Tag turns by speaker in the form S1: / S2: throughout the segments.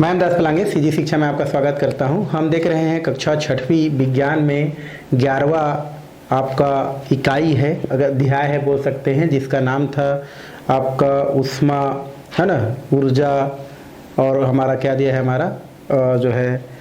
S1: मैं दास पलांगे सीजी शिक्षा में आपका स्वागत करता हूं। हम देख रहे हैं कक्षा 6वीं विज्ञान में 11वां आपका इकाई है, अगर अध्याय है बोल सकते हैं, जिसका नाम था आपका ऊष्मा, है ना, ऊर्जा। और हमारा क्या दिया है, हमारा जो है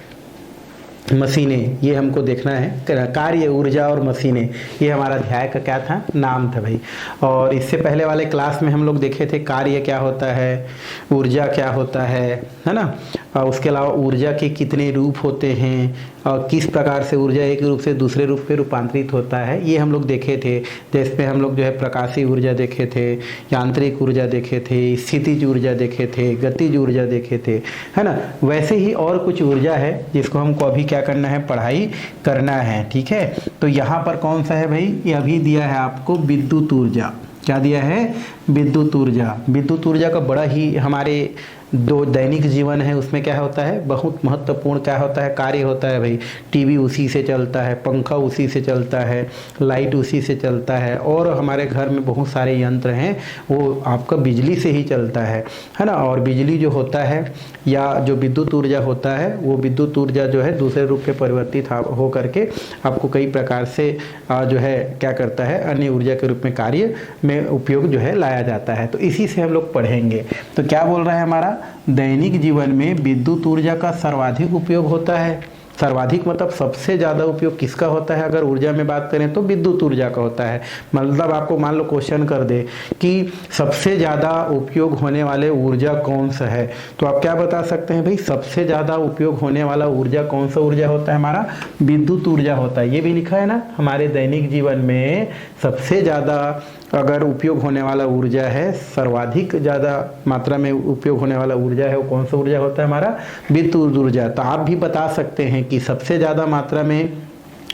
S1: मशीनें, ये हमको देखना है। कार्य, ऊर्जा और मशीनें, ये हमारा अध्याय का क्या था, नाम था भाई। और इससे पहले वाले क्लास में हम लोग देखे थे कार्य क्या होता है, ऊर्जा क्या होता है ना। और उसके अलावा ऊर्जा के कितने रूप होते हैं और किस प्रकार से ऊर्जा एक रूप से दूसरे रूप में रूपांतरित होता है, ये हम लोग देखे थे। जिसमें हम लोग जो है प्रकाशीय ऊर्जा देखे थे, यांत्रिक ऊर्जा देखे थे, स्थितिज ऊर्जा देखे थे, गतिज ऊर्जा देखे थे, है ना। वैसे ही और कुछ ऊर्जा है जिसको हमको अभी क्या करना है, पढ़ाई करना है, ठीक है। तो यहाँ पर कौन सा है भाई, ये अभी दिया है आपको विद्युत ऊर्जा। क्या दिया है, विद्युत ऊर्जा। विद्युत ऊर्जा का बड़ा ही हमारे दो दैनिक जीवन है, उसमें क्या होता है, बहुत महत्वपूर्ण क्या होता है, कार्य होता है भाई। टीवी उसी से चलता है, पंखा उसी से चलता है, लाइट उसी से चलता है, और हमारे घर में बहुत सारे यंत्र हैं वो आपका बिजली से ही चलता है ना। और बिजली जो होता है या जो विद्युत ऊर्जा होता है, वो विद्युत ऊर्जा जो है दूसरे रूप में परिवर्तित हो करके आपको कई प्रकार से जो है क्या करता है, अन्य ऊर्जा के रूप में कार्य में उपयोग जो है लाया जाता है। तो इसी से हम लोग पढ़ेंगे। तो क्या बोल रहा है, हमारा दैनिक जीवन में विद्युत ऊर्जा का सर्वाधिक उपयोग होता है। सर्वाधिक मतलब सबसे ज़्यादा उपयोग किसका होता है, अगर ऊर्जा में बात करें तो विद्युत ऊर्जा का होता है। मतलब आपको मान लो क्वेश्चन कर दे कि सबसे ज़्यादा उपयोग होने वाले ऊर्जा कौन सा है, तो आप क्या बता सकते हैं भाई, सबसे ज़्यादा उपयोग होने वाला ऊर्जा कौन सा ऊर्जा होता है, हमारा विद्युत ऊर्जा होता है। ये भी लिखा है ना, हमारे दैनिक जीवन में सबसे ज़्यादा अगर उपयोग होने वाला ऊर्जा है, सर्वाधिक ज़्यादा मात्रा में उपयोग होने वाला ऊर्जा है, वो कौन सा ऊर्जा होता है, हमारा विद्युत ऊर्जा। तो आप भी बता सकते हैं कि सबसे ज़्यादा मात्रा में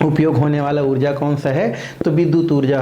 S1: उपयोग होने वाला ऊर्जा कौन सा है, तो विद्युत ऊर्जा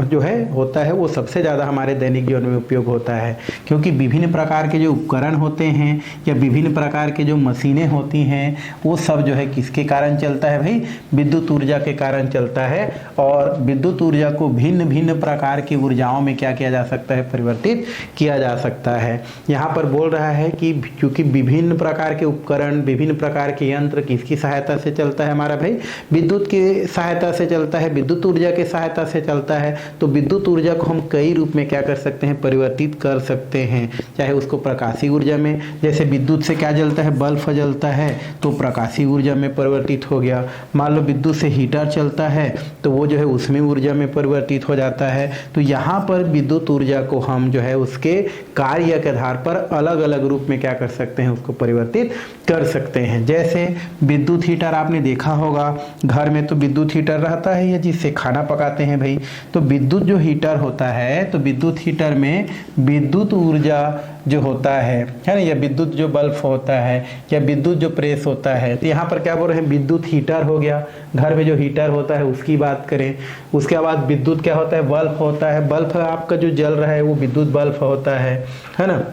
S1: जो है होता है, वो सबसे ज़्यादा हमारे दैनिक जीवन में उपयोग होता है। क्योंकि विभिन्न प्रकार के जो उपकरण होते हैं या विभिन्न प्रकार के जो मशीनें होती हैं, वो सब जो है किसके कारण चलता है भाई, विद्युत ऊर्जा के कारण चलता है। और विद्युत ऊर्जा को भिन्न भिन्न प्रकार की ऊर्जाओं में क्या किया जा सकता है, परिवर्तित किया जा सकता है। यहाँ पर बोल रहा है कि क्योंकि विभिन्न प्रकार के उपकरण, विभिन्न प्रकार के यंत्र किसकी सहायता से चलता है, हमारा भाई विद्युत सहायता से चलता है, विद्युत ऊर्जा के सहायता से चलता है। तो विद्युत ऊर्जा को हम कई रूप में क्या कर सकते हैं, परिवर्तित कर सकते हैं। चाहे उसको प्रकाशीय ऊर्जा में, जैसे विद्युत से क्या जलता है, बल्ब जलता है, तो प्रकाशीय ऊर्जा में परिवर्तित हो गया। मान लो विद्युत से हीटर चलता है, तो वो जो है उसमें ऊर्जा में परिवर्तित हो जाता है। तो यहाँ पर विद्युत ऊर्जा को हम जो है उसके कार्य के आधार पर अलग अलग रूप में क्या कर सकते हैं, उसको परिवर्तित कर सकते हैं। जैसे विद्युत हीटर आपने देखा होगा, घर में तो विद्युत हीटर रहता है, या जिससे खाना पकाते हैं भाई। तो विद्युत जो हीटर होता है, तो विद्युत हीटर में विद्युत ऊर्जा जो होता है ना, या विद्युत जो बल्ब होता है या विद्युत जो प्रेस होता है, तो यहाँ पर क्या बोल रहे हैं, विद्युत हीटर हो गया। घर में जो हीटर होता है उसकी बात करें। उसके बाद विद्युत क्या होता है, बल्ब होता है। बल्ब आपका जो जल रहा है वो विद्युत बल्ब होता है ना,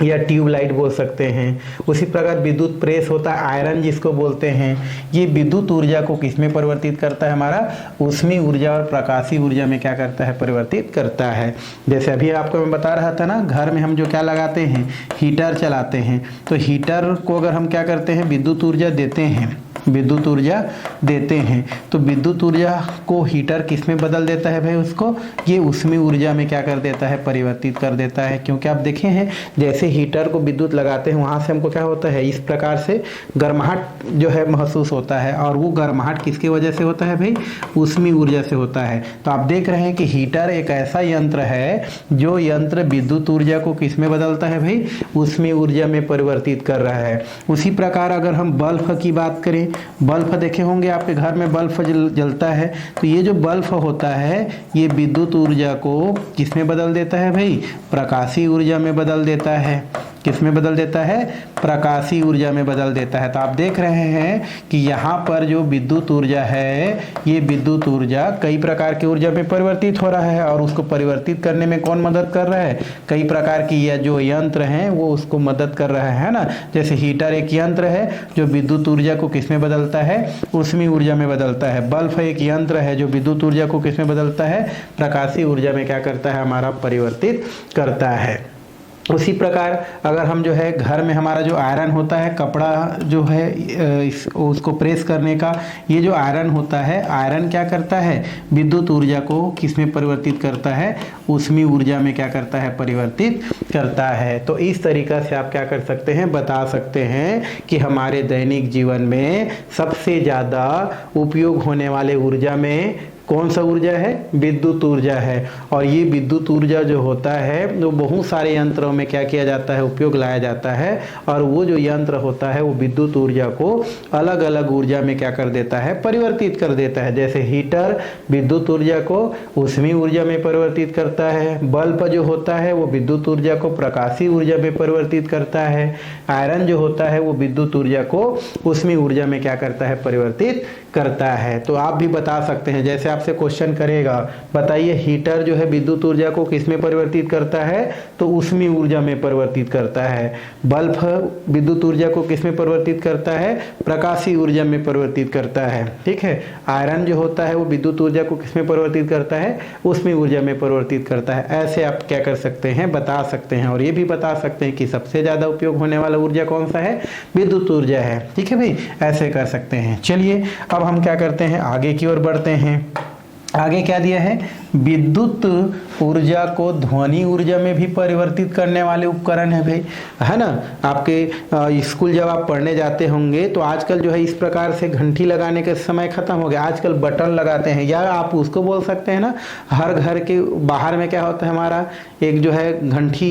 S1: या ट्यूबलाइट बोल सकते हैं। उसी प्रकार विद्युत प्रेस होता है, आयरन जिसको बोलते हैं। ये विद्युत ऊर्जा को किसमें परिवर्तित करता है, हमारा ऊष्मीय ऊर्जा और प्रकाशीय ऊर्जा में क्या करता है, परिवर्तित करता है। जैसे अभी आपको मैं बता रहा था ना, घर में हम जो क्या लगाते हैं, हीटर चलाते हैं। तो हीटर को अगर हम क्या करते हैं, विद्युत ऊर्जा देते हैं, विद्युत ऊर्जा देते हैं, तो विद्युत ऊर्जा को हीटर किस में बदल देता है भाई, उसको ये ऊष्मीय ऊर्जा में क्या कर देता है, परिवर्तित कर देता है। क्योंकि आप देखे हैं, जैसे हीटर को विद्युत लगाते हैं, वहाँ से हमको क्या होता है, इस प्रकार से गर्माहट जो है महसूस होता है। और वो गर्माहट किसकी वजह से होता है भाई, ऊष्मीय ऊर्जा से होता है। तो आप देख रहे हैं कि हीटर एक ऐसा यंत्र है जो यंत्र विद्युत ऊर्जा को किस में बदलता है भाई, ऊष्मीय ऊर्जा में परिवर्तित कर रहा है। उसी प्रकार अगर हम बल्ब की बात करें, बल्ब देखे होंगे आपके घर में, बल्ब जलता है। तो ये जो बल्ब होता है, ये विद्युत ऊर्जा को किसमें बदल देता है भाई, प्रकाशीय ऊर्जा में बदल देता है। किस में बदल देता है, प्रकाशीय ऊर्जा में बदल देता है। तो आप देख रहे हैं कि यहाँ पर जो विद्युत ऊर्जा है, ये विद्युत ऊर्जा कई प्रकार की ऊर्जा में परिवर्तित हो रहा है। और उसको परिवर्तित करने में कौन मदद कर रहा है, कई प्रकार की या जो यंत्र हैं वो उसको मदद कर रहा है ना। जैसे हीटर एक यंत्र है जो विद्युत ऊर्जा को किस में बदलता है, ऊष्मीय ऊर्जा में बदलता है। बल्ब एक यंत्र है जो विद्युत ऊर्जा को किस में बदलता है, प्रकाशीय ऊर्जा में क्या करता है, हमारा परिवर्तित करता है। उसी प्रकार अगर हम जो है घर में हमारा जो आयरन होता है, कपड़ा जो है उसको प्रेस करने का, ये जो आयरन होता है, आयरन क्या करता है, विद्युत ऊर्जा को किस में परिवर्तित करता है, ऊष्मीय ऊर्जा में क्या करता है, परिवर्तित करता है। तो इस तरीका से आप क्या कर सकते हैं, बता सकते हैं कि हमारे दैनिक जीवन में सबसे ज़्यादा उपयोग होने वाले ऊर्जा में कौन सा ऊर्जा है, विद्युत ऊर्जा है। और ये विद्युत ऊर्जा जो होता है वो बहुत सारे यंत्रों में क्या किया जाता है, उपयोग लाया जाता है। और वो जो यंत्र होता है वो विद्युत ऊर्जा को अलग अलग ऊर्जा में क्या कर देता है, परिवर्तित कर देता है। जैसे हीटर विद्युत ऊर्जा को ऊष्मीय ऊर्जा में परिवर्तित करता है, बल्ब जो होता है वो विद्युत ऊर्जा को प्रकाशीय ऊर्जा में परिवर्तित करता है, आयरन जो होता है वो विद्युत ऊर्जा को ऊष्मीय ऊर्जा में क्या करता है, परिवर्तित करता है। तो आप भी बता सकते हैं, जैसे आपसे क्वेश्चन करेगा, बताइए हीटर जो है विद्युत ऊर्जा को किस में परिवर्तित करता है, तो ऊष्मीय ऊर्जा में परिवर्तित करता है। बल्ब विद्युत ऊर्जा को किस में परिवर्तित करता है, प्रकाशीय ऊर्जा में परिवर्तित करता है। ठीक है, आयरन जो होता है वो विद्युत ऊर्जा को किस में परिवर्तित करता है, ऊष्मीय ऊर्जा में परिवर्तित करता है। ऐसे आप क्या कर सकते हैं, बता सकते हैं। और ये भी बता सकते हैं कि सबसे ज्यादा उपयोग होने वाला ऊर्जा कौन सा है, विद्युत ऊर्जा है। ठीक है भाई, ऐसे कर सकते हैं। चलिए अब हम क्या करते हैं, आगे की ओर बढ़ते हैं। आगे क्या दिया है, विद्युत ऊर्जा को ध्वनि ऊर्जा में भी परिवर्तित करने वाले उपकरण है भाई, है ना। आपके स्कूल जब आप पढ़ने जाते होंगे तो आजकल जो है इस प्रकार से घंटी लगाने के समय खत्म हो गया, आजकल बटन लगाते हैं। या आप उसको बोल सकते हैं ना, हर घर के बाहर में क्या होता है, हमारा एक जो है घंटी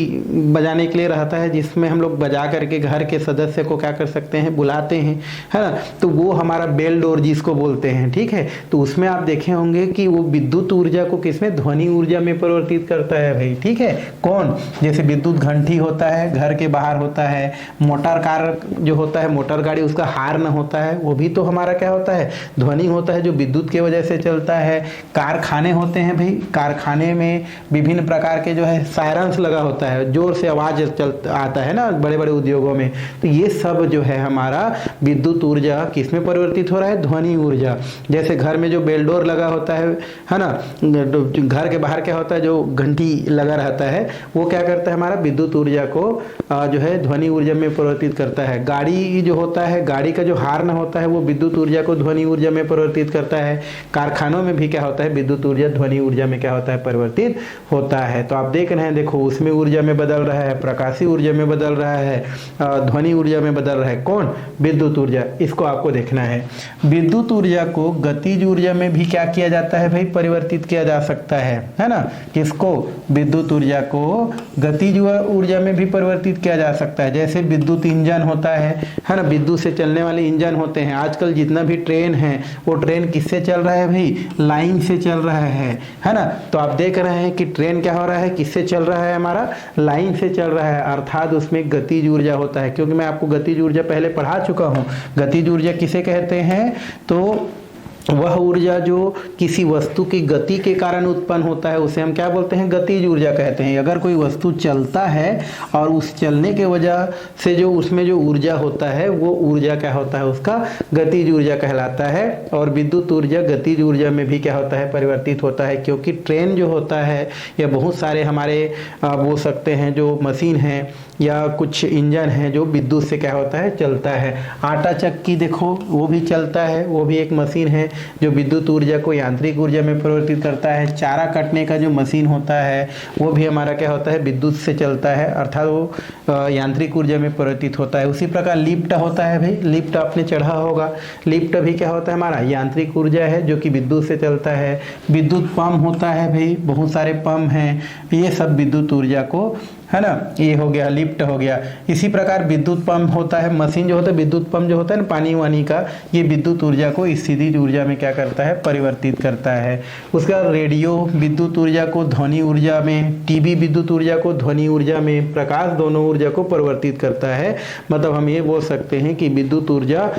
S1: बजाने के लिए रहता है, जिसमें हम लोग बजा करके घर के सदस्य को क्या कर सकते हैं, बुलाते हैं, है ना। तो वो हमारा बेल डोर जिसको बोलते हैं। ठीक है, तो उसमें आप देखे होंगे कि वो विद्युत ऊर्जा को किसमें, ध्वनि ऊर्जा में परिवर्तित करता है भाई। ठीक है, कौन, जैसे विद्युत घंटी होता है, घर के बाहर होता है। मोटर कार जो होता है, मोटर गाड़ी, उसका हार्न होता है, वो भी तो हमारा क्या होता है, ध्वनि होता है, जो विद्युत की वजह से चलता है। कारखाने होते हैं भाई, कारखाने में विभिन्न प्रकार के जो है सायरन्स लगा होता है, जोर से आवाज आता है ना बड़े बड़े उद्योगों में। तो ये सब जो है हमारा विद्युत ऊर्जा किसमें परिवर्तित हो रहा है, ध्वनि ऊर्जा। जैसे घर में जो बेल डोर लगा होता है ना, घर के बाहर क्या होता है, जो घंटी लगा रहता है, वो क्या करता है, हमारा विद्युत ऊर्जा को जो है ध्वनि ऊर्जा में परिवर्तित करता है। गाड़ी जो होता है, गाड़ी का जो हार्न होता है वो विद्युत ऊर्जा को ध्वनि ऊर्जा में परिवर्तित करता है। कारखानों में भी क्या होता है, विद्युत ऊर्जा ध्वनि ऊर्जा में क्या होता है, परिवर्तित होता है। तो आप देख रहे हैं, देखो उसमें ऊर्जा में बदल रहा है, प्रकाशीय ऊर्जा में बदल रहा है, ध्वनि ऊर्जा में बदल रहा है, कौन, विद्युत ऊर्जा। इसको आपको देखना है। विद्युत ऊर्जा को गतिज ऊर्जा में भी क्या किया जाता है भाई, परिवर्तित किया जा सकता है ना। किसको, विद्युत ऊर्जा को गतिज ऊर्जा में भी परिवर्तित किया जा सकता है। जैसे विद्युत इंजन होता है ना, विद्युत से चलने वाले इंजन होते हैं। आजकल जितना भी ट्रेन है वो ट्रेन किससे चल रहा है भाई, लाइन से चल रहा है ना। तो आप देख रहे हैं कि ट्रेन क्या हो रहा है, किससे चल रहा है, हमारा लाइन से चल रहा है, अर्थात उसमें गतिज ऊर्जा होता है। क्योंकि मैं आपको गतिज ऊर्जा पहले पढ़ा चुका हूँ। गतिज ऊर्जा किसे कहते हैं, तो वह ऊर्जा जो किसी वस्तु की गति के कारण उत्पन्न होता है उसे हम क्या बोलते हैं, गतिज ऊर्जा कहते हैं। अगर कोई वस्तु चलता है और उस चलने के वजह से जो उसमें जो ऊर्जा होता है वो ऊर्जा क्या होता है, उसका गतिज ऊर्जा कहलाता है। और विद्युत ऊर्जा गतिज ऊर्जा में भी क्या होता है, परिवर्तित होता है। क्योंकि ट्रेन जो होता है या बहुत सारे हमारे बोल सकते हैं जो मशीन है या कुछ इंजन है जो विद्युत से क्या होता है, चलता है। आटा चक्की देखो वो भी चलता है, वो भी एक मशीन है जो विद्युत ऊर्जा को यांत्रिक ऊर्जा में परिवर्तित करता है। चारा काटने का जो मशीन होता है वो भी हमारा क्या होता है, विद्युत से चलता है, अर्थात वो यांत्रिक ऊर्जा में परिवर्तित होता है। उसी प्रकार लिफ्ट होता है भाई, लिफ्ट आपने चढ़ा होगा, लिफ्ट भी क्या होता है, हमारा यांत्रिक ऊर्जा है जो कि विद्युत से चलता है। विद्युत पंप होता है भाई, बहुत सारे पंप हैं, ये सब विद्युत ऊर्जा को, है ना, ये हो गया, लिफ्ट हो गया। इसी प्रकार विद्युत पंप होता है, मशीन जो होता है, विद्युत पंप जो होता है ना पानी वानी का, ये विद्युत ऊर्जा को स्थितिज ऊर्जा में क्या करता है, परिवर्तित करता है। उसका रेडियो विद्युत ऊर्जा को ध्वनि ऊर्जा में, टीवी विद्युत ऊर्जा को ध्वनि ऊर्जा में, प्रकाश दोनों ऊर्जा को परिवर्तित करता है। मतलब हम ये बोल सकते हैं कि विद्युत ऊर्जा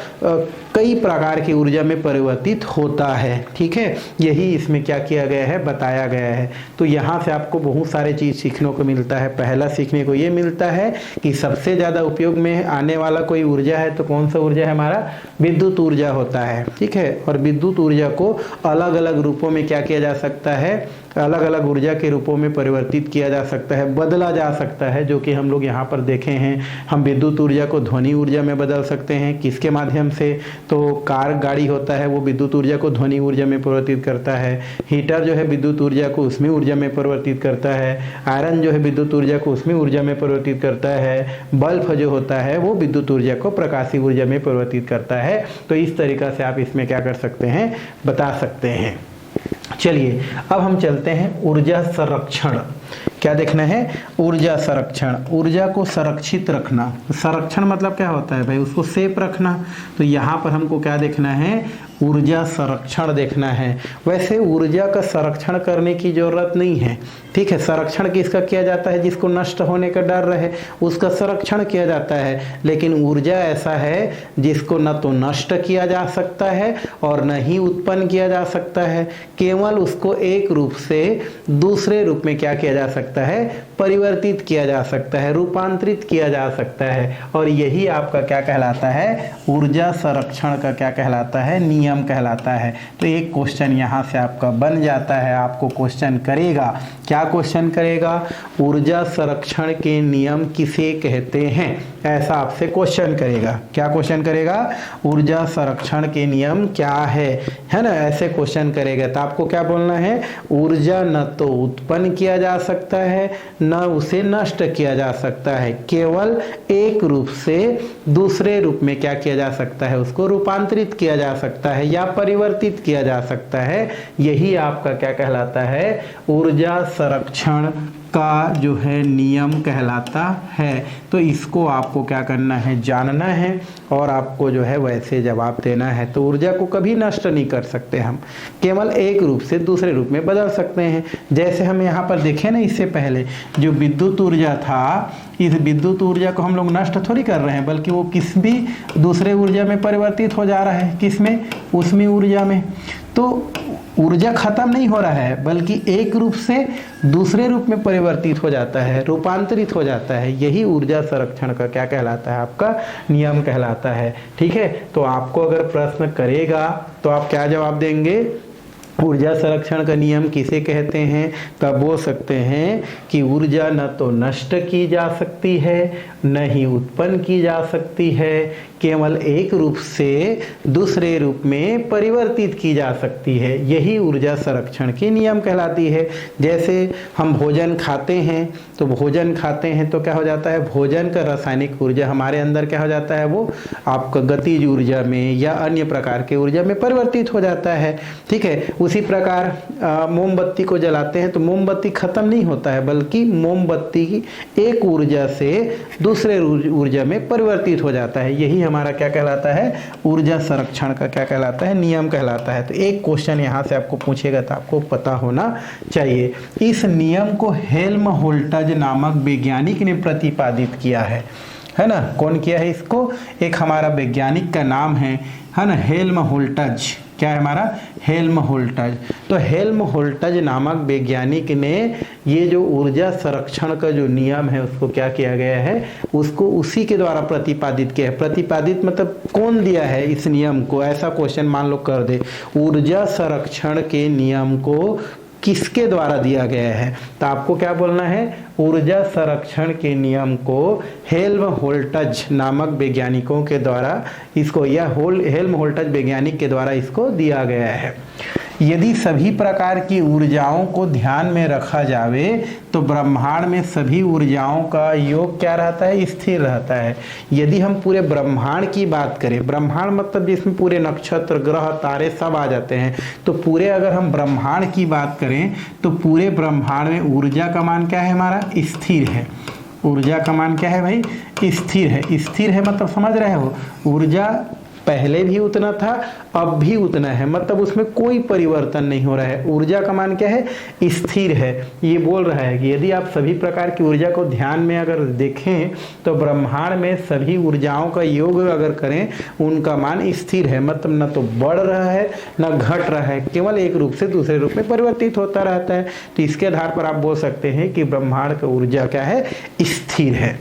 S1: कई प्रकार की ऊर्जा में परिवर्तित होता है। ठीक है, यही इसमें क्या किया गया है, बताया गया है। तो यहाँ से आपको बहुत सारे चीज सीखने को मिलता है। पहला सीखने को ये मिलता है कि सबसे ज्यादा उपयोग में आने वाला कोई ऊर्जा है तो कौन सा ऊर्जा है, हमारा विद्युत ऊर्जा होता है। ठीक है, और विद्युत ऊर्जा को अलग अलग रूपों में क्या किया जा सकता है, अलग अलग ऊर्जा के रूपों में परिवर्तित किया जा सकता है, बदला जा सकता है, जो कि हम लोग यहाँ पर देखे हैं। हम विद्युत ऊर्जा को ध्वनि ऊर्जा में बदल सकते हैं। किसके माध्यम से? तो कार गाड़ी होता है वो विद्युत ऊर्जा को ध्वनि ऊर्जा में परिवर्तित करता है। हीटर जो है विद्युत ऊर्जा को उसमें ऊर्जा में परिवर्तित करता है। आयरन जो है विद्युत ऊर्जा को उसमें ऊर्जा में परिवर्तित करता है। बल्ब जो होता है वो विद्युत ऊर्जा को प्रकाशीय ऊर्जा में परिवर्तित करता है। तो इस तरीक़ा से आप इसमें क्या कर सकते हैं, बता सकते हैं। चलिए अब हम चलते हैं ऊर्जा संरक्षण। क्या देखना है? ऊर्जा संरक्षण। ऊर्जा को संरक्षित रखना। संरक्षण मतलब क्या होता है भाई? उसको सेफ रखना। तो यहाँ पर हमको क्या देखना है? ऊर्जा संरक्षण देखना है। वैसे ऊर्जा का संरक्षण करने की ज़रूरत नहीं है, ठीक है। संरक्षण किसका किया जाता है? जिसको नष्ट होने का डर रहे उसका संरक्षण किया जाता है। लेकिन ऊर्जा ऐसा है जिसको न तो नष्ट किया जा सकता है और न ही उत्पन्न किया जा सकता है। केवल उसको एक रूप से दूसरे रूप में क्या किया जा सकता है? परिवर्तित किया जा सकता है, रूपांतरित किया जा सकता है। और यही आपका क्या कहलाता है? ऊर्जा संरक्षण का क्या कहलाता है? नियम कहलाता है। तो एक क्वेश्चन यहाँ से आपका बन जाता है। आपको क्वेश्चन करेगा, क्या क्वेश्चन करेगा? ऊर्जा संरक्षण के नियम किसे कहते हैं? ऐसा आपसे क्वेश्चन करेगा। क्या क्वेश्चन करेगा? ऊर्जा संरक्षण के नियम क्या है ना? ऐसे क्वेश्चन करेगा। तो आपको क्या बोलना है? ऊर्जा न तो उत्पन्न किया जा सकता है न उसे नष्ट किया जा सकता है, केवल एक रूप से दूसरे रूप में क्या किया जा सकता है? उसको रूपांतरित किया जा सकता है या परिवर्तित किया जा सकता है। यही आपका क्या कहलाता है? ऊर्जा संरक्षण का जो है नियम कहलाता है। तो इसको आपको क्या करना है? जानना है और आपको जो है वैसे जवाब देना है। तो ऊर्जा को कभी नष्ट नहीं कर सकते हम, केवल एक रूप से दूसरे रूप में बदल सकते हैं। जैसे हम यहाँ पर देखें ना, इससे पहले जो विद्युत ऊर्जा था, इस विद्युत ऊर्जा को हम लोग नष्ट थोड़ी कर रहे हैं, बल्कि वो किस भी दूसरे ऊर्जा में परिवर्तित हो जा रहा है। किसमें? उसमें ऊर्जा में। तो ऊर्जा खत्म नहीं हो रहा है, बल्कि एक रूप से दूसरे रूप में परिवर्तित हो जाता है, रूपांतरित हो जाता है। यही ऊर्जा संरक्षण का क्या कहलाता है? आपका नियम कहलाता है, ठीक है। तो आपको अगर प्रश्न करेगा तो आप क्या जवाब देंगे? ऊर्जा संरक्षण का नियम किसे कहते हैं? तब बोल सकते हैं कि ऊर्जा न तो नष्ट की जा सकती है न ही उत्पन्न की जा सकती है, केवल एक रूप से दूसरे रूप में परिवर्तित की जा सकती है। यही ऊर्जा संरक्षण की नियम कहलाती है। जैसे हम भोजन खाते हैं, तो भोजन खाते हैं तो क्या हो जाता है? भोजन का रासायनिक ऊर्जा हमारे अंदर क्या हो जाता है? वो आपका गतिज ऊर्जा में या अन्य प्रकार के ऊर्जा में परिवर्तित हो जाता है, ठीक है। उसी प्रकार मोमबत्ती को जलाते हैं तो मोमबत्ती खत्म नहीं होता है, बल्कि मोमबत्ती एक ऊर्जा से दूसरे ऊर्जा में परिवर्तित हो जाता है। यही हमारा क्या कहलाता है? ऊर्जा संरक्षण का क्या कहलाता है? नियम कहलाता है। तो एक क्वेश्चन यहाँ से आपको पूछेगा तो आपको पता होना चाहिए। इस नियम को हेल्महोल्ट्ज़ नामक वैज्ञानिक ने प्रतिपादित किया है ना? कौन किया है इसको? एक हमारा वैज्ञानिक का नाम है ना, हेल्महोल्ट्ज़। क्या है हमारा? हेल्महोल्ट्ज़। तो हेल्महोल्ट्ज़ नामक वैज्ञानिक ने ये जो ऊर्जा संरक्षण का जो नियम है उसको क्या किया गया है? उसको उसी के द्वारा प्रतिपादित किया है। प्रतिपादित मतलब कौन दिया है इस नियम को? ऐसा क्वेश्चन मान लो कर दे, ऊर्जा संरक्षण के नियम को किसके द्वारा दिया गया है? तो आपको क्या बोलना है? ऊर्जा संरक्षण के नियम को हेल्महोल्ट्ज़ नामक वैज्ञानिकों के द्वारा इसको, या हेल्महोल्ट्ज़ वैज्ञानिक के द्वारा इसको दिया गया है। यदि सभी प्रकार की ऊर्जाओं को ध्यान में रखा जावे तो ब्रह्मांड में सभी ऊर्जाओं का योग क्या रहता है? स्थिर रहता है। यदि हम पूरे ब्रह्मांड की बात करें, ब्रह्मांड मतलब जिसमें पूरे नक्षत्र, ग्रह, तारे सब आ जाते हैं, तो पूरे अगर हम ब्रह्मांड की बात करें तो पूरे ब्रह्मांड में ऊर्जा का मान क्या है? हमारा स्थिर है। ऊर्जा का मान क्या है भाई? स्थिर है। स्थिर है मतलब समझ रहे हो? ऊर्जा पहले भी उतना था, अब भी उतना है, मतलब उसमें कोई परिवर्तन नहीं हो रहा है। ऊर्जा का मान क्या है? स्थिर है। ये बोल रहा है कि यदि आप सभी प्रकार की ऊर्जा को ध्यान में अगर देखें तो ब्रह्मांड में सभी ऊर्जाओं का योग अगर करें, उनका मान स्थिर है, मतलब न तो बढ़ रहा है न घट रहा है, केवल एक रूप से दूसरे रूप में परिवर्तित होता रहता है। तो इसके आधार पर आप बोल सकते हैं कि ब्रह्मांड का ऊर्जा क्या है? स्थिर है।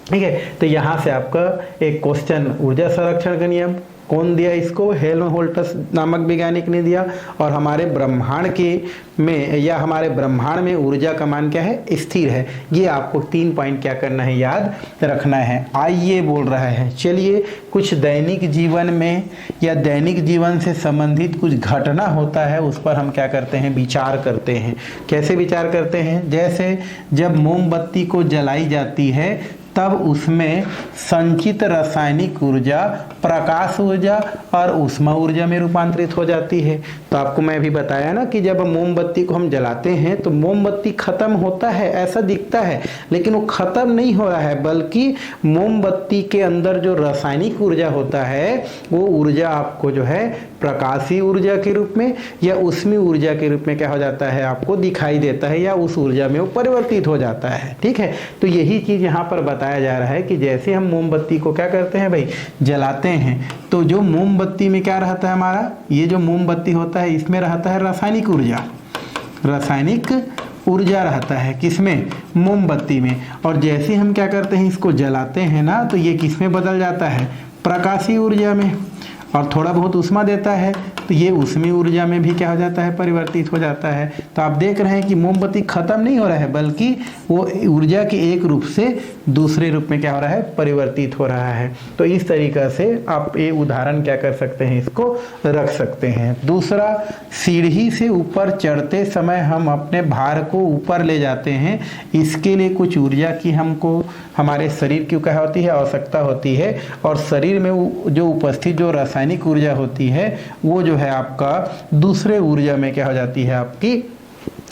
S1: ठीक है। तो यहाँ से आपका एक क्वेश्चन ऊर्जा संरक्षण का नियम कौन दिया इसको, हेल्महोल्ट्ज़ नामक वैज्ञानिक ने दिया। और हमारे ब्रह्मांड के में या हमारे ब्रह्मांड में ऊर्जा का मान क्या है, स्थिर है। ये आपको 3 पॉइंट क्या करना है, याद रखना है। आइए बोल रहा है, चलिए कुछ दैनिक जीवन में या दैनिक जीवन से संबंधित कुछ घटना होता है उस पर हम क्या करते हैं, विचार करते हैं। कैसे विचार करते हैं, जैसे जब मोमबत्ती को जलाई जाती है तब उसमें संचित रासायनिक ऊर्जा प्रकाश ऊर्जा और ऊष्मा ऊर्जा में रूपांतरित हो जाती है। तो आपको मैं भी बताया ना कि जब मोमबत्ती को हम जलाते हैं तो मोमबत्ती खत्म होता है ऐसा दिखता है, लेकिन वो खत्म नहीं हो रहा है, बल्कि मोमबत्ती के अंदर जो रासायनिक ऊर्जा होता है वो ऊर्जा आपको जो है प्रकाशीय ऊर्जा के रूप में या ऊष्मीय ऊर्जा के रूप में क्या हो जाता है, आपको दिखाई देता है या उस ऊर्जा में वो परिवर्तित हो जाता है। ठीक है, तो यही चीज यहाँ पर बताया जा रहा है कि जैसे हम मोमबत्ती को क्या करते हैं भाई, जलाते हैं, तो जो मोमबत्ती में क्या रहता है हमारा, ये जो मोमबत्ती होता है इसमें रहता है रासायनिक ऊर्जा, रासायनिक ऊर्जा रहता है किसमें, मोमबत्ती में। और जैसे हम क्या करते हैं, इसको जलाते हैं ना, तो ये किस में बदल जाता है, प्रकाशीय ऊर्जा में, और थोड़ा बहुत ऊष्मा देता है तो ये ऊष्मीय ऊर्जा में भी क्या हो जाता है, परिवर्तित हो जाता है। तो आप देख रहे हैं कि मोमबत्ती खत्म नहीं हो रहा है, बल्कि वो ऊर्जा के एक रूप से दूसरे रूप में क्या हो रहा है, परिवर्तित हो रहा है। तो इस तरीक़ा से आप ये उदाहरण क्या कर सकते हैं, इसको रख सकते हैं। दूसरा, सीढ़ी से ऊपर चढ़ते समय हम अपने भार को ऊपर ले जाते हैं, इसके लिए कुछ ऊर्जा की हमको हमारे शरीर की क्या होती है, आवश्यकता होती है। और शरीर में जो उपस्थित जो रासायनिक ऊर्जा होती है वो जो है आपका दूसरे ऊर्जा में क्या हो जाती है, आपकी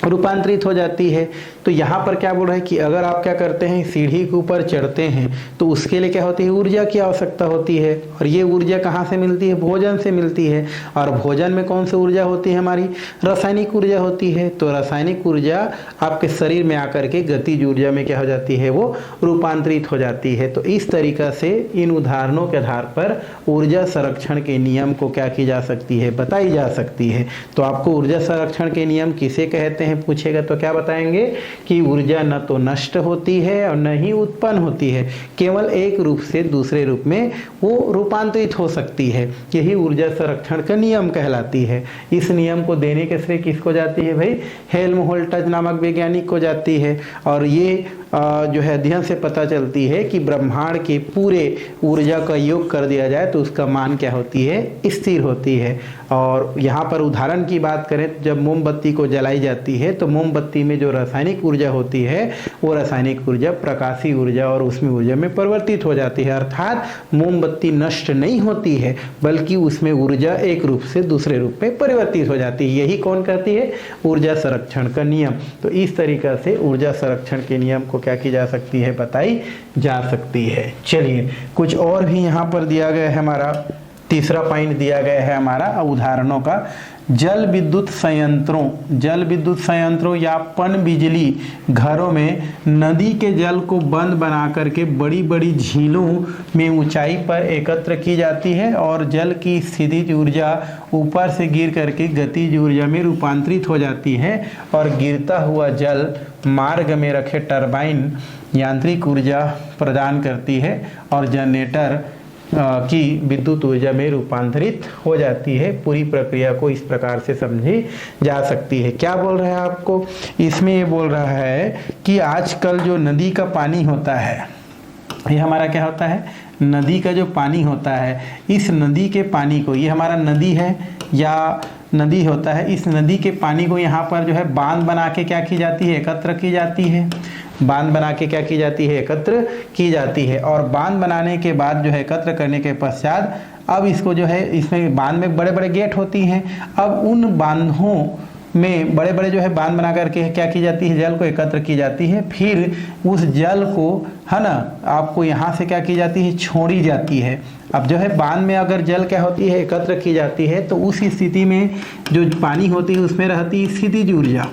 S1: रूपांतरित हो जाती है। तो यहाँ पर क्या बोल रहा है कि अगर आप क्या करते हैं, सीढ़ी के ऊपर चढ़ते हैं तो उसके लिए क्या होती है, ऊर्जा की आवश्यकता होती है। और ये ऊर्जा कहाँ से मिलती है, भोजन से मिलती है। और भोजन में कौन सी ऊर्जा होती है, हमारी रासायनिक ऊर्जा होती है। तो रासायनिक ऊर्जा आपके शरीर में आकर के गतिज ऊर्जा में क्या हो जाती है, वो रूपांतरित हो जाती है। तो इस तरीका से इन उदाहरणों के आधार पर ऊर्जा संरक्षण के नियम को क्या की जा सकती है, बताई जा सकती है। तो आपको ऊर्जा संरक्षण के नियम किसे कहते हैं पूछेगा तो क्या बताएंगे कि ऊर्जा न तो नष्ट होती है और न ही उत्पन्न होती है, केवल एक रूप से दूसरे रूप में वो रूपांतरित हो सकती है। यही ऊर्जा संरक्षण का नियम कहलाती है। इस नियम को देने के श्रेय किसको जाती है भाई, हेल्महोल्ट्ज़ नामक वैज्ञानिक को जाती है। और ये जो है अध्ययन से पता चलती है कि ब्रह्मांड के पूरे ऊर्जा का योग कर दिया जाए तो उसका मान क्या होती है, स्थिर होती है। और यहाँ पर उदाहरण की बात करें तो जब मोमबत्ती को जलाई जाती है तो मोमबत्ती में जो रासायनिक ऊर्जा होती है वो रासायनिक ऊर्जा प्रकाशीय ऊर्जा और ऊष्मीय ऊर्जा में परिवर्तित हो जाती है। अर्थात मोमबत्ती नष्ट नहीं होती है, बल्कि उसमें ऊर्जा एक रूप से दूसरे रूप में परिवर्तित हो जाती है। यही कौन करती है, ऊर्जा संरक्षण का नियम। तो इस तरीका से ऊर्जा संरक्षण के नियम को क्या की जा सकती है, बताई जा सकती है। चलिए कुछ और भी यहाँ पर दिया गया है, हमारा तीसरा पॉइंट दिया गया है हमारा उदाहरणों का। जल विद्युत संयंत्रों या पन बिजली घरों में नदी के जल को बंद बना करके बड़ी बड़ी झीलों में ऊंचाई पर एकत्र की जाती है और जल की स्थितिज ऊर्जा ऊपर से गिर करके गतिज ऊर्जा में रूपांतरित हो जाती है और गिरता हुआ जल मार्ग में रखे टरबाइन यांत्रिक ऊर्जा प्रदान करती है और जनरेटर की विद्युत ऊर्जा में रूपांतरित हो जाती है। पूरी प्रक्रिया को इस प्रकार से समझी जा सकती है। क्या बोल रहा है आपको इसमें, ये बोल रहा है कि आजकल जो नदी का पानी होता है, ये हमारा क्या होता है, नदी का जो पानी होता है, इस नदी के पानी को, ये हमारा नदी है या नदी होता है, इस नदी के पानी को यहाँ पर जो है बांध बना के क्या की जाती है, एकत्र की जाती है। बांध बना के क्या की जाती है, एकत्र की जाती है। और बांध बनाने के बाद जो है एकत्र करने के पश्चात अब इसको जो है, इसमें बांध में बड़े बड़े गेट होती हैं। अब उन बांधों में बड़े बड़े जो है बांध बना करके क्या की जाती है, जल को एकत्र की जाती है। फिर उस जल को है ना आपको यहाँ से क्या की जाती है, छोड़ी जाती है। अब जो है बांध में अगर जल क्या होती है, एकत्र की जाती है, तो उस स्थिति में जो पानी होती है उसमें रहती है स्थितिज ऊर्जा।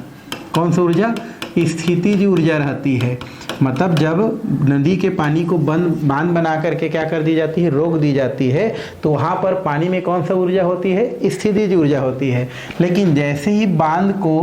S1: कौन सी ऊर्जा, स्थितिज ऊर्जा रहती है। मतलब जब नदी के पानी को बांध बना करके क्या कर दी जाती है, रोक दी जाती है, तो वहाँ पर पानी में कौन सा ऊर्जा होती है, स्थितिज ऊर्जा होती है। लेकिन जैसे ही बांध को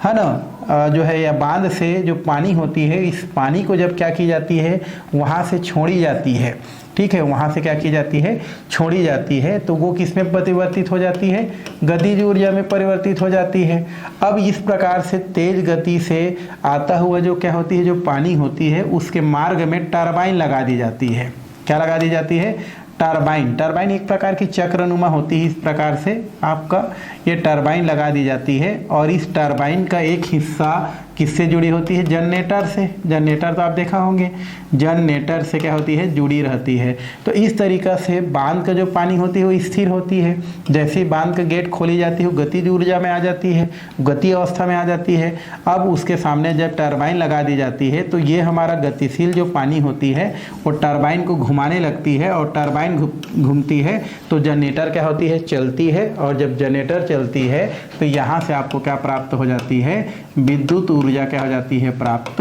S1: है ना जो है या बांध से जो पानी होती है, इस पानी को जब क्या की जाती है, वहाँ से छोड़ी जाती है, ठीक है, वहाँ से क्या की जाती है, छोड़ी जाती है, तो वो किस में परिवर्तित हो जाती है, गतिज ऊर्जा में परिवर्तित हो जाती है। अब इस प्रकार से तेज गति से आता हुआ जो क्या होती है, जो पानी होती है, उसके मार्ग में टरबाइन लगा दी जाती है। क्या लगा दी जाती है, टरबाइन। टरबाइन एक प्रकार की चक्रनुमा होती है, इस प्रकार से आपका ये टरबाइन लगा दी जाती है, और इस टरबाइन का एक हिस्सा किससे जुड़ी होती है, जनरेटर से। जनरेटर तो आप देखा होंगे, जनरेटर से क्या होती है, जुड़ी रहती है। तो इस तरीका से बांध का जो पानी होती है वो स्थिर होती है। जैसे ही बांध का गेट खोली जाती है वो गतिज ऊर्जा में आ जाती है, गति अवस्था में आ जाती है। अब उसके सामने जब टरबाइन लगा दी जाती है तो ये हमारा गतिशील जो पानी होती है वो टरबाइन को घुमाने लगती है, और टरबाइन घूमती है तो जनरेटर क्या होती है, चलती है। और जब जनरेटर चलती है तो यहाँ से आपको क्या प्राप्त हो जाती है, विद्युत ऊर्जा क्या हो जाती है, प्राप्त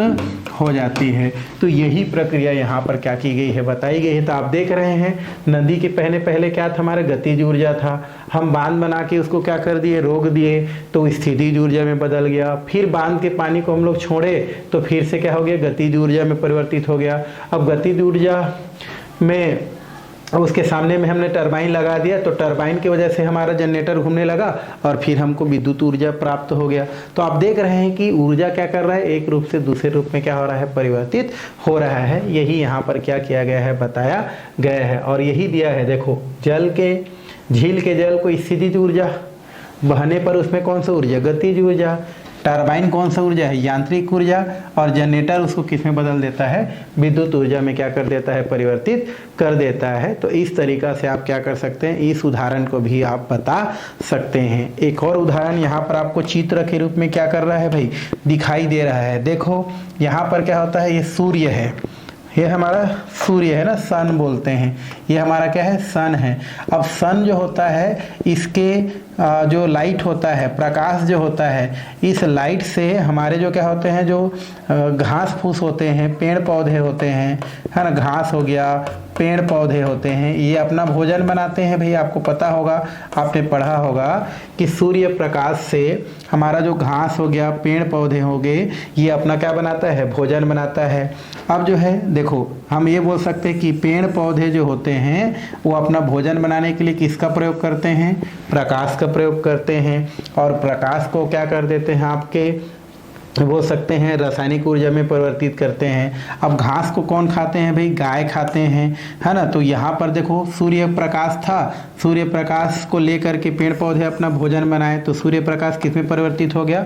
S1: हो जाती है। तो यही प्रक्रिया यहाँ पर क्या की गई है, बताई गई है। तो आप देख रहे हैं नदी के पहले पहले क्या था, हमारा गतिज ऊर्जा था, हम बांध बना के उसको क्या कर दिए, रोक दिए, तो स्थितिज ऊर्जा में बदल गया। फिर बांध के पानी को हम लोग छोड़े तो फिर से क्या हो गया, गतिज ऊर्जा में परिवर्तित हो गया। अब गतिज ऊर्जा में उसके सामने में हमने टरबाइन लगा दिया, तो टरबाइन की वजह से हमारा जनरेटर घूमने लगा और फिर हमको विद्युत ऊर्जा प्राप्त हो गया। तो आप देख रहे हैं कि ऊर्जा क्या कर रहा है, एक रूप से दूसरे रूप में क्या हो रहा है, परिवर्तित हो रहा है। यही यहाँ पर क्या किया गया है, बताया गया है। और यही दिया है, देखो जल के, झील के जल को स्थितिज ऊर्जा, बहने पर उसमें कौन सा ऊर्जा, गतिज ऊर्जा। टरबाइन कौन सा ऊर्जा है, यांत्रिक ऊर्जा। और जनरेटर उसको किस में बदल देता है, विद्युत ऊर्जा में क्या कर देता है, परिवर्तित कर देता है। तो इस तरीका से आप क्या कर सकते हैं, इस उदाहरण को भी आप बता सकते हैं। एक और उदाहरण यहाँ पर आपको चित्र के रूप में क्या कर रहा है भाई, दिखाई दे रहा है। देखो यहाँ पर क्या होता है, ये सूर्य है, ये हमारा सूर्य है ना, सन बोलते हैं, ये हमारा क्या है, सन है। अब सन जो होता है, इसके जो लाइट होता है, प्रकाश जो होता है, इस लाइट से हमारे जो क्या होते हैं, जो घास फूस होते हैं, पेड़ पौधे होते हैं, है ना, घास हो गया, पेड़ पौधे होते हैं, ये अपना भोजन बनाते हैं। भाई आपको पता होगा, आपने पढ़ा होगा कि सूर्य प्रकाश से हमारा जो घास हो गया, पेड़ पौधे हो गए, ये अपना क्या बनाता है, भोजन बनाता है। अब जो है देखो, हम ये बोल सकते हैं कि पेड़ पौधे जो होते हैं वो अपना भोजन बनाने के लिए किसका प्रयोग करते हैं, प्रकाश का प्रयोग करते हैं। और प्रकाश को क्या कर देते हैं, आपके बोल सकते हैं रासायनिक ऊर्जा में परिवर्तित करते हैं। अब घास को कौन खाते हैं भाई, गाय खाते हैं, है ना। तो यहाँ पर देखो सूर्य प्रकाश था, सूर्य प्रकाश को लेकर के पेड़ पौधे अपना भोजन बनाए, तो सूर्य प्रकाश किस में परिवर्तित हो गया,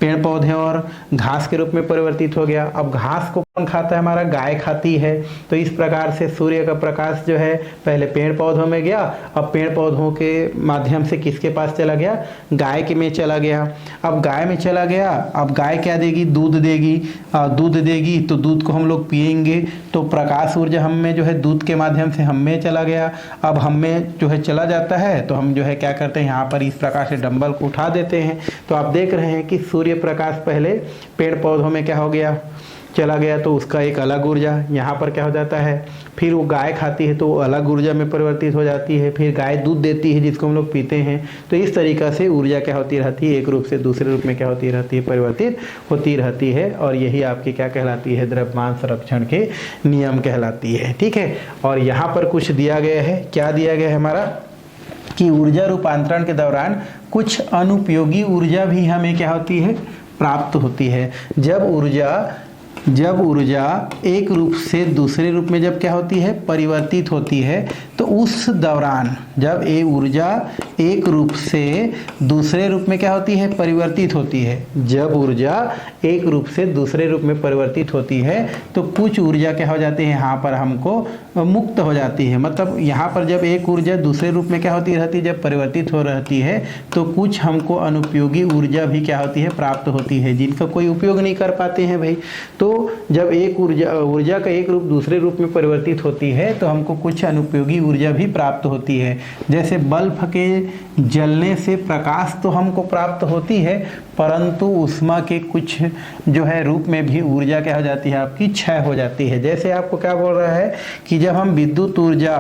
S1: पेड़ पौधे और घास के रूप में परिवर्तित हो गया। अब घास को कौन खाता है, हमारा गाय खाती है। तो इस प्रकार से सूर्य का प्रकाश जो है पहले पेड़ पौधों में गया, अब पेड़ पौधों के माध्यम से किसके पास चला गया, गाय के में चला गया। अब गाय में चला गया, अब गाय क्या देगी, दूध देगी। दूध देगी तो दूध को हम लोग पिएंगे, तो प्रकाश ऊर्जा हम में जो है दूध के माध्यम से हम में चला गया। अब हम में जो है चला जाता है तो हम जो है क्या करते हैं, यहाँ पर इस प्रकार से डंबल को उठा देते हैं। तो आप देख रहे हैं कि सूर्य प्रकाश पहले पेड़ पौधों में क्या हो गया, चला गया, तो उसका एक अलग ऊर्जा यहाँ पर क्या हो जाता है। फिर वो गाय खाती है तो वो अलग ऊर्जा में परिवर्तित हो जाती है। फिर गाय दूध देती है जिसको हम लोग पीते हैं। तो इस तरीक़ा से ऊर्जा क्या होती रहती है, एक रूप से दूसरे रूप में क्या होती रहती है, परिवर्तित होती रहती है। और यही आपकी क्या कहलाती है, द्रव्यमान संरक्षण के नियम कहलाती है। ठीक है। और यहाँ पर कुछ दिया गया है, क्या दिया गया है हमारा, कि ऊर्जा रूपांतरण के दौरान कुछ अनुपयोगी ऊर्जा भी हमें क्या होती है, प्राप्त होती है। जब ऊर्जा एक रूप से दूसरे रूप में जब क्या होती है, परिवर्तित होती है, तो उस दौरान जब ये ऊर्जा एक रूप से दूसरे रूप में क्या होती है, परिवर्तित होती है। जब ऊर्जा एक रूप से दूसरे रूप में परिवर्तित होती है तो कुछ ऊर्जा क्या हो जाती है, यहाँ पर हमको मुक्त हो जाती है। मतलब यहाँ पर जब एक ऊर्जा दूसरे रूप में क्या होती रहती है, जब परिवर्तित हो रहती है, तो कुछ हमको अनुपयोगी ऊर्जा भी क्या होती है, प्राप्त होती है, जिनका कोई उपयोग नहीं कर पाते हैं भाई। तो जब एक ऊर्जा का एक रूप दूसरे रूप में परिवर्तित होती है तो हमको कुछ अनुपयोगी ऊर्जा भी प्राप्त होती है। जैसे बल्ब के जलने से प्रकाश तो हमको प्राप्त होती है, परंतु उष्मा के कुछ जो है रूप में भी ऊर्जा क्या हो जाती है, आपकी क्षय हो जाती है। जैसे आपको क्या बोल रहा है कि जब हम विद्युत ऊर्जा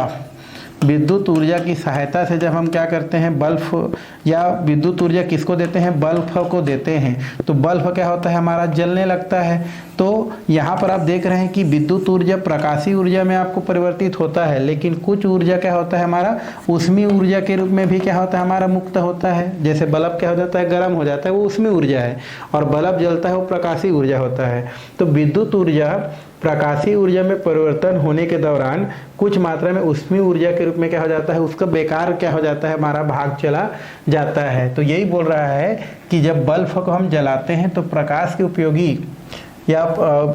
S1: विद्युत ऊर्जा की सहायता से जब हम क्या करते हैं, बल्ब, या विद्युत ऊर्जा किसको देते हैं, बल्ब को देते हैं, तो बल्ब क्या होता है हमारा, जलने लगता है। तो यहाँ पर आप देख रहे हैं कि विद्युत ऊर्जा प्रकाशीय ऊर्जा में आपको परिवर्तित होता है, लेकिन कुछ ऊर्जा क्या होता है हमारा, ऊष्मीय ऊर्जा के रूप में भी क्या होता है हमारा, मुक्त होता है। जैसे बल्ब क्या हो जाता है, गर्म हो जाता है, वो ऊष्मीय ऊर्जा है, और बल्ब जलता है वो प्रकाशीय ऊर्जा होता है। तो विद्युत ऊर्जा प्रकाशीय ऊर्जा में परिवर्तन होने के दौरान कुछ मात्रा में ऊष्मीय ऊर्जा के रूप में क्या हो जाता है, उसका बेकार क्या हो जाता है, हमारा भाग चला जाता है। तो यही बोल रहा है कि जब बल्ब को हम जलाते हैं तो प्रकाश के उपयोगी या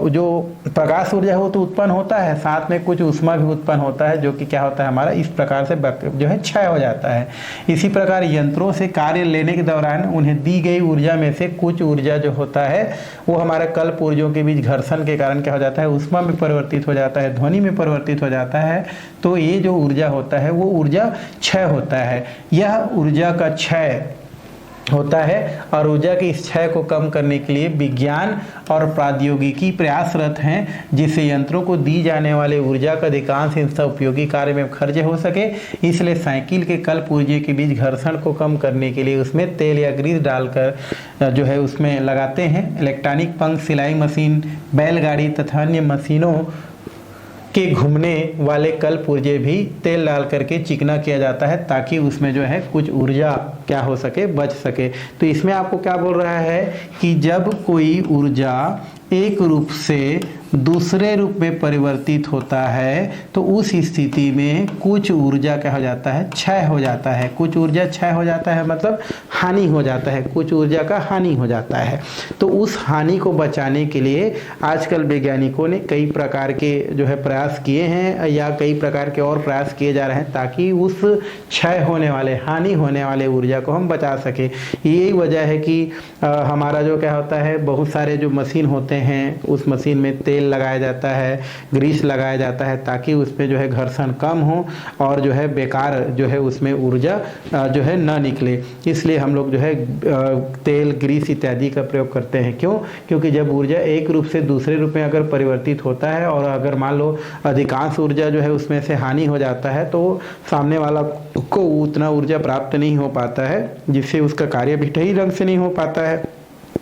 S1: जो प्रकाश ऊर्जा है वो तो उत्पन्न होता है, साथ में कुछ ऊष्मा भी उत्पन्न होता है, जो कि क्या होता है हमारा, इस प्रकार से जो है क्षय हो जाता है। इसी प्रकार यंत्रों से कार्य लेने के दौरान उन्हें दी गई ऊर्जा में से कुछ ऊर्जा जो होता है वो हमारे कल्प ऊर्जाओं के बीच घर्षण के कारण क्या हो जाता है, ऊष्मा में परिवर्तित हो जाता है, ध्वनि में परिवर्तित हो जाता है। तो ये जो ऊर्जा होता है वो ऊर्जा क्षय होता है। यह ऊर्जा का क्षय होता है, और ऊर्जा की इस क्षय को कम करने के लिए विज्ञान और प्रौद्योगिकी प्रयासरत हैं, जिससे यंत्रों को दी जाने वाले ऊर्जा का अधिकांश हिस्सा उपयोगी कार्य में खर्च हो सके। इसलिए साइकिल के कल्प ऊर्जा के बीच घर्षण को कम करने के लिए उसमें तेल या ग्रीस डालकर जो है उसमें लगाते हैं। इलेक्ट्रॉनिक पंख, सिलाई मशीन, बैलगाड़ी तथा अन्य मशीनों के घूमने वाले कल्प ऊर्जा भी तेल डाल करके चिकना किया जाता है, ताकि उसमें जो है कुछ ऊर्जा क्या हो सके, बच सके। तो इसमें आपको क्या बोल रहा है कि जब कोई ऊर्जा एक रूप से दूसरे रूप में परिवर्तित होता है तो उस स्थिति में कुछ ऊर्जा क्या हो जाता है, क्षय हो जाता है। कुछ ऊर्जा क्षय हो जाता है मतलब हानि हो जाता है, कुछ ऊर्जा का हानि हो जाता है। तो उस हानि को बचाने के लिए आजकल वैज्ञानिकों ने कई प्रकार के जो है प्रयास किए हैं, या कई प्रकार के और प्रयास किए जा रहे हैं, ताकि उस क्षय होने वाले, हानि होने वाले ऊर्जा को हम बचा सके। यही वजह है कि हमारा जो क्या होता है, बहुत सारे जो मशीन होते हैं उस मशीन में तेल लगाया जाता है, ग्रीस लगाया जाता है, ताकि उसमें जो है घर्षण कम हो और जो है बेकार जो है उसमें ऊर्जा जो है न निकले। इसलिए हम लोग जो है तेल, ग्रीस इत्यादि का प्रयोग करते हैं। क्यों? क्योंकि जब ऊर्जा एक रूप से दूसरे रूप में अगर परिवर्तित होता है, और अगर मान लो अधिकांश ऊर्जा जो है उसमें से हानि हो जाता है, तो सामने वाला को उतना ऊर्जा प्राप्त नहीं हो पाता है, जिससे उसका कार्य भी सही ढंग से नहीं हो पाता है।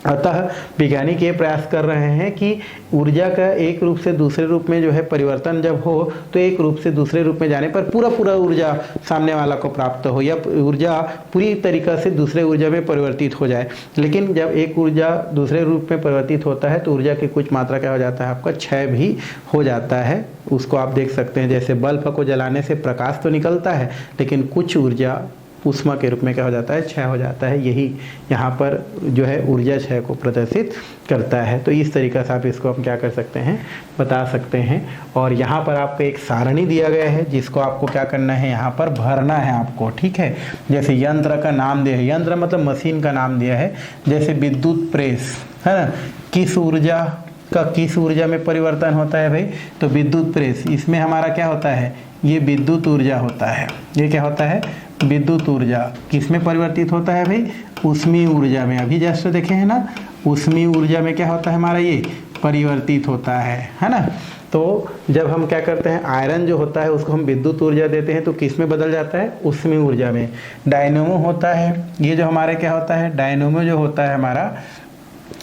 S1: अतः वैज्ञानिक ये प्रयास कर रहे हैं कि ऊर्जा का एक रूप से दूसरे रूप में जो है परिवर्तन जब हो, तो एक रूप से दूसरे रूप में जाने पर पूरा ऊर्जा सामने वाला को प्राप्त हो, या ऊर्जा पूरी तरीक़ा से दूसरे ऊर्जा में परिवर्तित हो जाए। लेकिन जब एक ऊर्जा दूसरे रूप में परिवर्तित होता है तो ऊर्जा की कुछ मात्रा क्या हो जाता है, आपका क्षय भी हो जाता है। उसको आप देख सकते हैं, जैसे बल्ब को जलाने से प्रकाश तो निकलता है, लेकिन कुछ ऊर्जा ऊष्मा के रूप में क्या हो जाता है, क्षय हो जाता है। यही यहाँ पर जो है ऊर्जा क्षय को प्रदर्शित करता है। तो इस तरीक़े से आप इसको हम क्या कर सकते हैं, बता सकते हैं। और यहाँ पर आपको एक सारणी दिया गया है, जिसको आपको क्या करना है, यहाँ पर भरना है आपको, ठीक है। जैसे यंत्र का नाम दिया है, यंत्र मतलब मशीन का नाम दिया है, जैसे विद्युत प्रेस है ना, किस ऊर्जा में परिवर्तन होता है भाई, तो विद्युत प्रेस, इसमें हमारा क्या होता है, ये विद्युत ऊर्जा होता है। ये क्या होता है, विद्युत ऊर्जा किस में परिवर्तित होता है भाई, ऊष्मीय ऊर्जा में। अभी जैसे देखे हैं ना, ऊष्मीय ऊर्जा में क्या होता है हमारा, ये परिवर्तित होता है ना। तो जब हम क्या करते हैं, आयरन जो होता है उसको हम विद्युत ऊर्जा देते हैं, तो किस में बदल जाता है, ऊष्मीय ऊर्जा में। डायनेमो होता है, ये जो हमारे क्या होता है, डायनेमो जो होता है हमारा,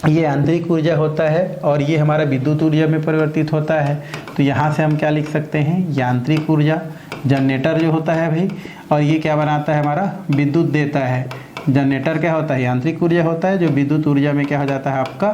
S1: ये आंतरिक ऊर्जा होता है, और ये हमारा विद्युत ऊर्जा में परिवर्तित होता है। तो यहाँ से हम क्या लिख सकते हैं, यांत्रिक ऊर्जा। जनरेटर जो होता है भाई, और ये क्या बनाता है हमारा, विद्युत देता है। जनरेटर क्या होता है, यांत्रिक ऊर्जा होता है, जो विद्युत ऊर्जा में क्या हो जाता है, आपका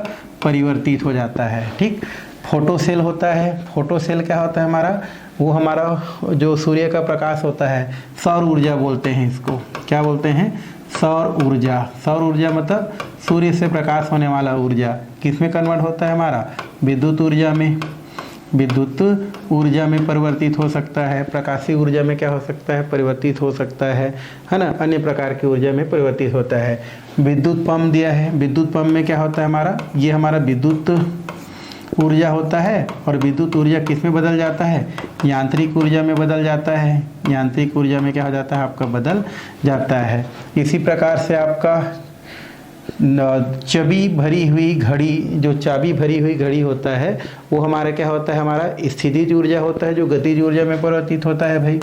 S1: परिवर्तित हो जाता है, ठीक। फोटो सेल होता है, फोटो सेल क्या होता है हमारा, वो हमारा जो सूर्य का प्रकाश होता है, सौर ऊर्जा बोलते हैं इसको। क्या बोलते हैं, सौर ऊर्जा। सौर ऊर्जा मतलब सूर्य से प्रकाश होने वाला ऊर्जा किस में कन्वर्ट होता है हमारा, विद्युत ऊर्जा में। विद्युत ऊर्जा में परिवर्तित हो सकता है, प्रकाशीय ऊर्जा में क्या हो सकता है, परिवर्तित हो सकता है ना, अन्य प्रकार की ऊर्जा में परिवर्तित होता है। विद्युत पंप दिया है, विद्युत पंप में क्या होता है हमारा, ये हमारा विद्युत ऊर्जा होता है, और विद्युत ऊर्जा किस में बदल जाता है, यांत्रिक ऊर्जा में बदल जाता है। यांत्रिक ऊर्जा में क्या हो जाता है, आपका बदल जाता है। इसी प्रकार से आपका चाबी भरी हुई घड़ी, जो चाबी भरी हुई घड़ी होता है वो हमारा क्या होता है, हमारा स्थितिज ऊर्जा होता है, जो गतिज ऊर्जा में परिवर्तित होता है भाई,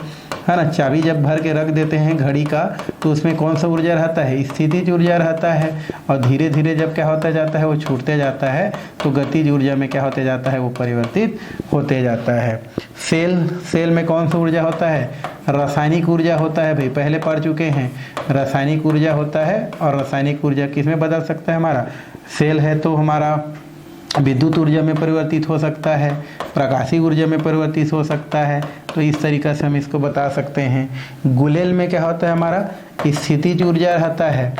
S1: है ना। चाबी जब भर के रख देते हैं घड़ी का तो उसमें कौन सा ऊर्जा रहता है, स्थितिज ऊर्जा रहता है, और धीरे धीरे जब क्या होता जाता है वो छूटते जाता है तो गतिज ऊर्जा में क्या होते जाता है, वो परिवर्तित होते जाता है। सेल में कौन सा ऊर्जा होता है, रासायनिक ऊर्जा होता है भाई, पहले पढ़ चुके हैं। रासायनिक ऊर्जा होता है, और रासायनिक ऊर्जा किस में बदल सकता है, हमारा सेल है तो हमारा विद्युत ऊर्जा में परिवर्तित हो सकता है, प्रकाशीय ऊर्जा में परिवर्तित हो सकता है। तो इस तरीक़ा से हम इसको बता सकते हैं। गुलेल में क्या होता है, हमारा स्थितिज ऊर्जा रहता है।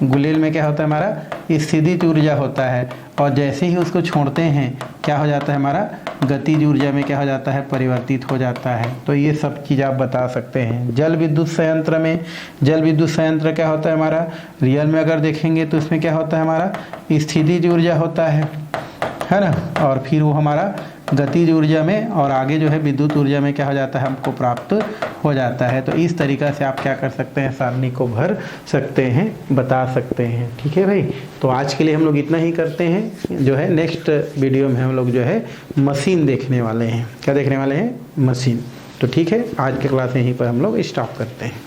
S1: गुलेल में क्या होता है, हमारा स्थितिज ऊर्जा होता है, और जैसे ही उसको छोड़ते हैं क्या हो जाता है, हमारा गतिज ऊर्जा में क्या हो जाता है, परिवर्तित हो जाता है। तो ये सब चीज़ आप बता सकते हैं। जल विद्युत संयंत्र में, जल विद्युत संयंत्र क्या होता है हमारा, रियल में अगर देखेंगे तो उसमें क्या होता है, हमारा स्थितिज ऊर्जा होता है ना, और फिर वो हमारा गतिज ऊर्जा में, और आगे जो है विद्युत ऊर्जा में क्या हो जाता है, हमको प्राप्त हो जाता है। तो इस तरीक़ा से आप क्या कर सकते हैं, सारणी को भर सकते हैं, बता सकते हैं। ठीक है भाई, तो आज के लिए हम लोग इतना ही करते हैं। जो है नेक्स्ट वीडियो में हम लोग जो है मशीन देखने वाले हैं। क्या देखने वाले हैं, मशीन। तो ठीक है, आज के क्लास यहीं पर हम लोग स्टॉप करते हैं।